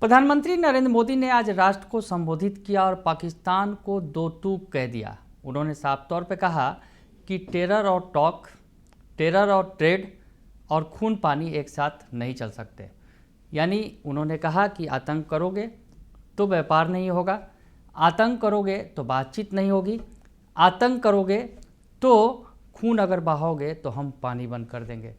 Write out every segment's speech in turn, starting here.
प्रधानमंत्री नरेंद्र मोदी ने आज राष्ट्र को संबोधित किया और पाकिस्तान को दो टूक कह दिया। उन्होंने साफ तौर पे कहा कि टेरर और ट्रेड और खून पानी एक साथ नहीं चल सकते। यानी उन्होंने कहा कि आतंक करोगे तो व्यापार नहीं होगा, आतंक करोगे तो बातचीत नहीं होगी, आतंक करोगे तो खून अगर बहाओगे तो हम पानी बंद कर देंगे।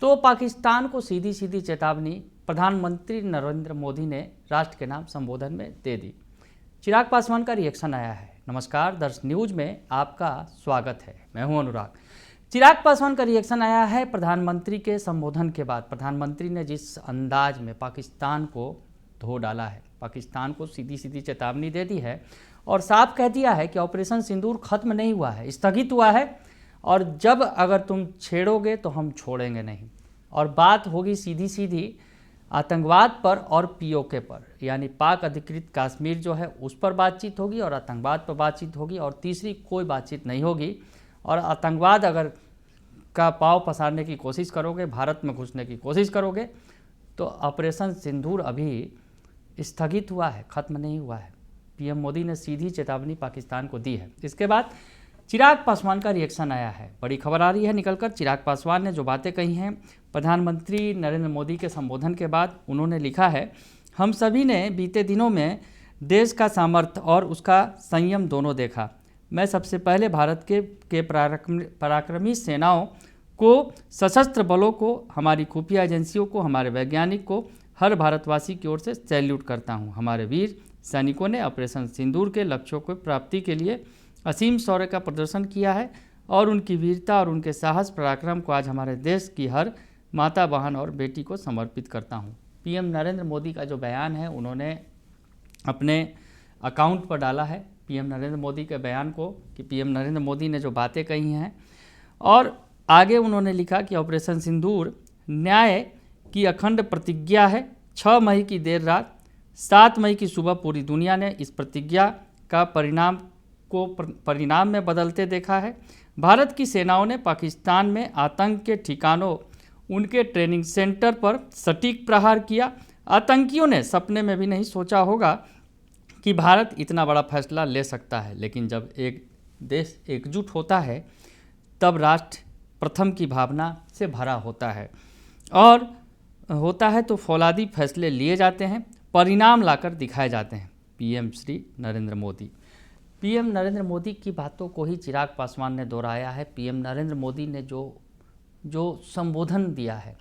तो पाकिस्तान को सीधी सीधी चेतावनी प्रधानमंत्री नरेंद्र मोदी ने राष्ट्र के नाम संबोधन में दे दी। चिराग पासवान का रिएक्शन आया है। नमस्कार, दर्श न्यूज में आपका स्वागत है। मैं हूं अनुराग। चिराग पासवान का रिएक्शन आया है प्रधानमंत्री के संबोधन के बाद। प्रधानमंत्री ने जिस अंदाज में पाकिस्तान को धो डाला है, पाकिस्तान को सीधी सीधी चेतावनी दे दी है और साफ कह दिया है कि ऑपरेशन सिंदूर खत्म नहीं हुआ है, स्थगित हुआ है और जब अगर तुम छेड़ोगे तो हम छोड़ेंगे नहीं। और बात होगी सीधी सीधी आतंकवाद पर और पीओके पर, यानी पाक अधिकृत कश्मीर जो है उस पर बातचीत होगी और आतंकवाद पर बातचीत होगी और तीसरी कोई बातचीत नहीं होगी। और आतंकवाद अगर का पाँव पसारने की कोशिश करोगे, भारत में घुसने की कोशिश करोगे तो ऑपरेशन सिंदूर अभी स्थगित हुआ है, खत्म नहीं हुआ है। पीएम मोदी ने सीधी चेतावनी पाकिस्तान को दी है। इसके बाद चिराग पासवान का रिएक्शन आया है। बड़ी खबर आ रही है निकलकर। चिराग पासवान ने जो बातें कही हैं प्रधानमंत्री नरेंद्र मोदी के संबोधन के बाद, उन्होंने लिखा है, हम सभी ने बीते दिनों में देश का सामर्थ्य और उसका संयम दोनों देखा। मैं सबसे पहले भारत के पराक्रमी सेनाओं को, सशस्त्र बलों को, हमारी खुफिया एजेंसियों को, हमारे वैज्ञानिक को, हर भारतवासी की ओर से सैल्यूट करता हूं। हमारे वीर सैनिकों ने ऑपरेशन सिंदूर के लक्ष्यों को प्राप्ति के लिए असीम शौर्य का प्रदर्शन किया है और उनकी वीरता और उनके साहस पराक्रम को आज हमारे देश की हर माता, बहन और बेटी को समर्पित करता हूं। पीएम नरेंद्र मोदी का जो बयान है उन्होंने अपने अकाउंट पर डाला है, पीएम नरेंद्र मोदी के बयान को, कि पीएम नरेंद्र मोदी ने जो बातें कही हैं। और आगे उन्होंने लिखा कि ऑपरेशन सिंदूर न्याय की अखंड प्रतिज्ञा है। 6 मई की देर रात 7 मई की सुबह पूरी दुनिया ने इस प्रतिज्ञा का परिणाम में बदलते देखा है। भारत की सेनाओं ने पाकिस्तान में आतंक के ठिकानों, उनके ट्रेनिंग सेंटर पर सटीक प्रहार किया। आतंकियों ने सपने में भी नहीं सोचा होगा कि भारत इतना बड़ा फैसला ले सकता है, लेकिन जब एक देश एकजुट होता है तब राष्ट्र प्रथम की भावना से भरा होता है और होता है तो फौलादी फैसले लिए जाते हैं, परिणाम लाकर दिखाए जाते हैं। पीएम श्री नरेंद्र मोदी। पीएम नरेंद्र मोदी की बातों को ही चिराग पासवान ने दोहराया है। पीएम नरेंद्र मोदी ने जो संबोधन दिया है,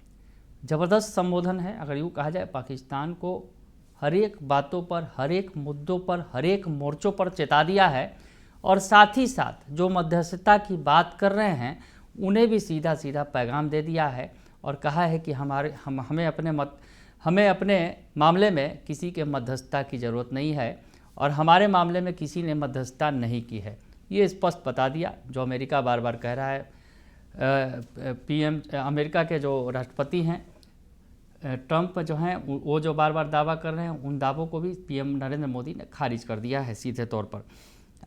ज़बरदस्त संबोधन है। अगर यूँ कहा जाए, पाकिस्तान को हर एक बातों पर, हर एक मुद्दों पर, हर एक मोर्चों पर चेता दिया है और साथ ही साथ जो मध्यस्थता की बात कर रहे हैं उन्हें भी सीधा सीधा पैगाम दे दिया है और कहा है कि हमें अपने मामले में किसी के मध्यस्थता की ज़रूरत नहीं है और हमारे मामले में किसी ने मध्यस्थता नहीं की है। ये स्पष्ट बता दिया। जो अमेरिका बार बार कह रहा है, अमेरिका के जो राष्ट्रपति हैं ट्रंप जो हैं, वो जो बार बार दावा कर रहे हैं, उन दावों को भी पीएम नरेंद्र मोदी ने खारिज कर दिया है सीधे तौर पर।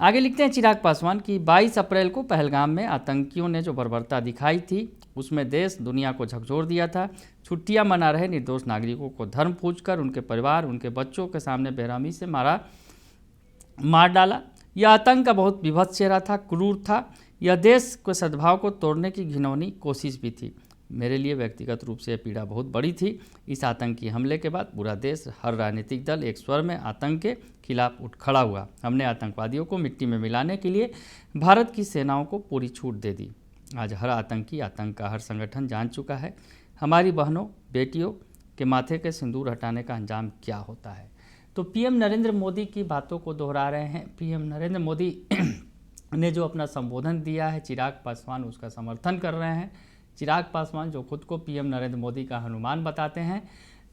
आगे लिखते हैं चिराग पासवान की 22 अप्रैल को पहलगाम में आतंकियों ने जो बर्बरता दिखाई थी उसमें देश दुनिया को झकझोर दिया था। छुट्टियां मना रहे निर्दोष नागरिकों को धर्म पूछकर उनके परिवार, उनके बच्चों के सामने बेरहमी से मार डाला। यह आतंक का बहुत विभत्स चेहरा था, क्रूर था। यह देश के सद्भाव को तोड़ने की घिनौनी कोशिश भी थी। मेरे लिए व्यक्तिगत रूप से यह पीड़ा बहुत बड़ी थी। इस आतंकी हमले के बाद पूरा देश, हर राजनीतिक दल एक स्वर में आतंक के खिलाफ उठ खड़ा हुआ। हमने आतंकवादियों को मिट्टी में मिलाने के लिए भारत की सेनाओं को पूरी छूट दे दी। आज हर आतंकी, आतंक का हर संगठन जान चुका है हमारी बहनों, बेटियों के माथे के सिंदूर हटाने का अंजाम क्या होता है। तो पीएम नरेंद्र मोदी की बातों को दोहरा रहे हैं। पीएम नरेंद्र मोदी ने जो अपना संबोधन दिया है, चिराग पासवान उसका समर्थन कर रहे हैं। चिराग पासवान जो खुद को पीएम नरेंद्र मोदी का हनुमान बताते हैं,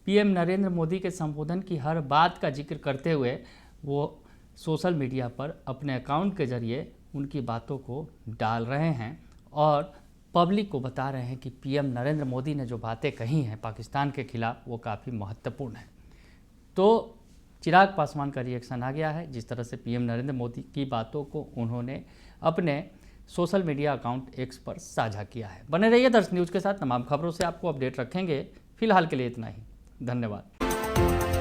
पीएम नरेंद्र मोदी के संबोधन की हर बात का जिक्र करते हुए वो सोशल मीडिया पर अपने अकाउंट के जरिए उनकी बातों को डाल रहे हैं और पब्लिक को बता रहे हैं कि पीएम नरेंद्र मोदी ने जो बातें कही हैं पाकिस्तान के खिलाफ वो काफ़ी महत्वपूर्ण है। तो चिराग पासवान का रिएक्शन आ गया है। जिस तरह से पीएम नरेंद्र मोदी की बातों को उन्होंने अपने सोशल मीडिया अकाउंट एक्स पर साझा किया है। बने रहिए दर्श न्यूज़ के साथ, तमाम खबरों से आपको अपडेट रखेंगे। फिलहाल के लिए इतना ही। धन्यवाद।